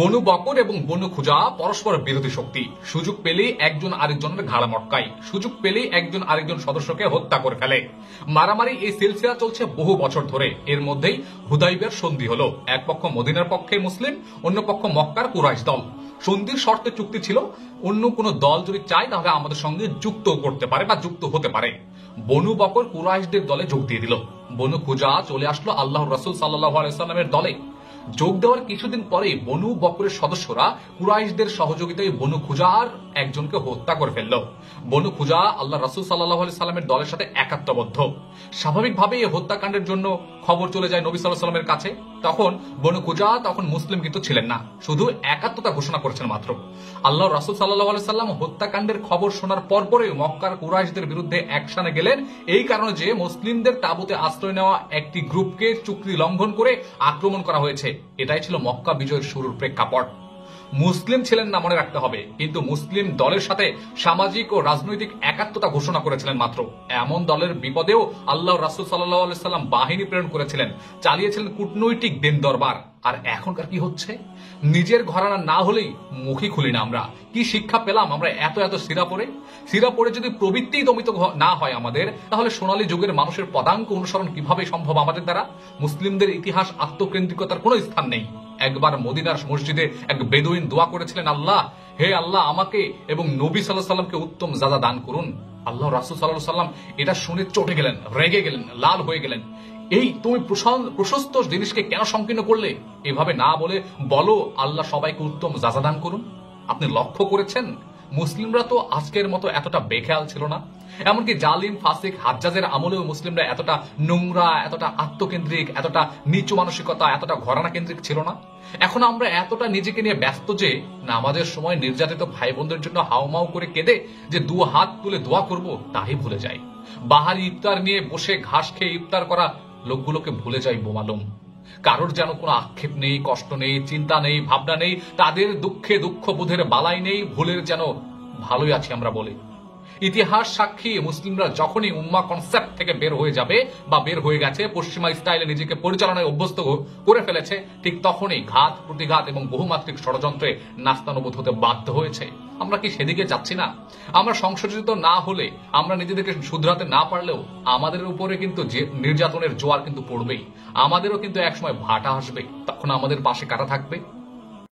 বনু বকর এবং বনু খুজা পরস্পর বিরোধী শক্তি। সুযোগ পেলেই একজন আরেকজনের ঘাড়া মটকায়, সুযোগ পেলেই একজন আরেকজন সদস্যকে হত্যা করে ফেলে। মারামারি এই সিলসিলা চলছে বহু বছর ধরে। এর মধ্যেই হুদাইবিয়ার সন্ধি হলো। এক পক্ষ মদিনার পক্ষে মুসলিম, অন্য পক্ষ মক্কার কুরাইশ দল। সন্ধির শর্তে চুক্তি ছিল অন্য কোন দল যদি চায় তাহলে আমাদের সঙ্গে যুক্ত করতে পারে বা যুক্ত হতে পারে। বনু বকর কুরাইশদের দলে যোগ দিয়ে দিল। বনু খুজা চলে আসলো আল্লাহর রাসূল সাল্লাল্লাহু আলাইহি ওয়াসাল্লামের দলে। যোগ দেওয়ার কিছুদিন পরে বনু বকরের সদস্যরা কুরাইশদের সহযোগিতায় বনু খুজার একজনকে হত্যা করে ফেলল। বনু খুজা আল্লাহ রাসূল সাল্লাল্লাহু আলাইহি সাল্লামের দলের সাথে একাত্মবদ্ধ। স্বাভাবিকভাবে এই হত্যাকাণ্ডের জন্য খবর চলে যায় নবী সাল্লাল্লাহু আলাইহি সাল্লামের কাছে। তখন বনু খুজা মুসলিম কিন্তু ছিলেন না, শুধু একাত্মতা ঘোষণা করেছেন মাত্র। আল্লাহ রাসূল সাল্লাল্লাহু আলাইহি সাল্লাম হত্যাকাণ্ডের খবর শোনার পরপরে মক্কার কুরাইশদের বিরুদ্ধে অ্যাকশনে গেলেন, এই কারণে যে মুসলিমদের তাঁবুতে আশ্রয় নেওয়া একটি গ্রুপকে চুক্তি লঙ্ঘন করে আক্রমণ করা হয়েছে। এটাই ছিল মক্কা বিজয়ের শুরুর প্রেক্ষাপট। মুসলিম ছিলেন না মনে রাখতে হবে, কিন্তু মুসলিম দলের সাথে সামাজিক ও রাজনৈতিক একাত্মতা ঘোষণা করেছিলেন মাত্র। এমন দলের বিপদেও আল্লাহ রাসূল সাল্লাল্লাহু আলাইহি সাল্লাম বাহিনী প্রেরণ করেছিলেন, চালিয়েছিলেন কূটনৈতিক দিন দরবার। আর এখনকার কি হচ্ছে? নিজের ঘরানা না হলেই মুখই খুলি না আমরা। কি শিক্ষা পেলাম আমরা এত এত সিরা পড়ে যদি প্রবৃত্তিই দমিত না হয় আমাদের, তাহলে সোনালী যুগের মানুষের পদাঙ্ক অনুসরণ কিভাবে সম্ভব আমাদের দ্বারা? মুসলিমদের ইতিহাস আত্মকেন্দ্রিকতার কোনো স্থান নেই। একবার মদিনার মসজিদে এক বেদুইন দোয়া করেছিলেন, আল্লাহ, হে আল্লাহ, আমাকে এবং নবী সাল্লাল্লাহু আলাইহি সাল্লামকে উত্তম যাজা দান করুন। আল্লাহ রাসূল সাল্লাল্লাহু আলাইহি সাল্লাম এটা শুনে চটে গেলেন, রেগে গেলেন, লাল হয়ে গেলেন। এই তুমি প্রশস্ত জিনিসকে কেন সংকীর্ণ করলে? এভাবে না বলে বলো আল্লাহ সবাইকে উত্তম যাজা দান করুন। আপনি লক্ষ্য করেছেন মুসলিমরা তো আজকের মতো এতটা বেখেয়াল ছিল না। এমনকি জালিম ফাসিক হাজ্জাজের আমলেও মুসলিমরা এতটা নোংরা, এতটা আত্মকেন্দ্রিক, এতটা নিচু মানসিকতা, এতটা ঘরানা কেন্দ্রিক ছিল না। এখন আমরা এতটা নিজেকে নিয়ে ব্যস্ত যে নামাজের সময় নির্যাতিত ভাই বোনদের জন্য হাউমাউ করে কেঁদে যে দু হাত তুলে দোয়া করব তাই ভুলে যাই। বাহারি ইফতার নিয়ে বসে ঘাস খেয়ে ইফতার করা লোকগুলোকে ভুলে যাই বোমালুম। কারোর যেন কোনো আক্ষেপ নেই, কষ্ট নেই, চিন্তা নেই, ভাবনা নেই, তাদের দুঃখে দুঃখ বোধের বালাই নেই, ভুলের যেন ভালোই আছি আমরা বলে। ইতিহাস সাক্ষী মুসলিমরা যখনই উম্মাহ কনসেপ্ট থেকে বের হয়ে যাবে বা বের হয়ে গেছে, পশ্চিমা স্টাইলে নিজেকে পরিচালনায় অভ্যস্ত করে ফেলেছে, ঠিক তখনই ঘাত প্রতিঘাত এবং বহুমাত্রিক ষড়যন্ত্রে নাস্তানুবোধ হতে বাধ্য হয়েছে। আমরা কি সেদিকে যাচ্ছি না? আমরা সংশোধিত না হলে, আমরা নিজেদেরকে শুধরাতে না পারলেও আমাদের উপরে কিন্তু যে নির্যাতনের জোয়ার কিন্তু পড়বেই। আমাদেরও কিন্তু একসময় ভাটা আসবে, তখন আমাদের পাশে কারা থাকবে?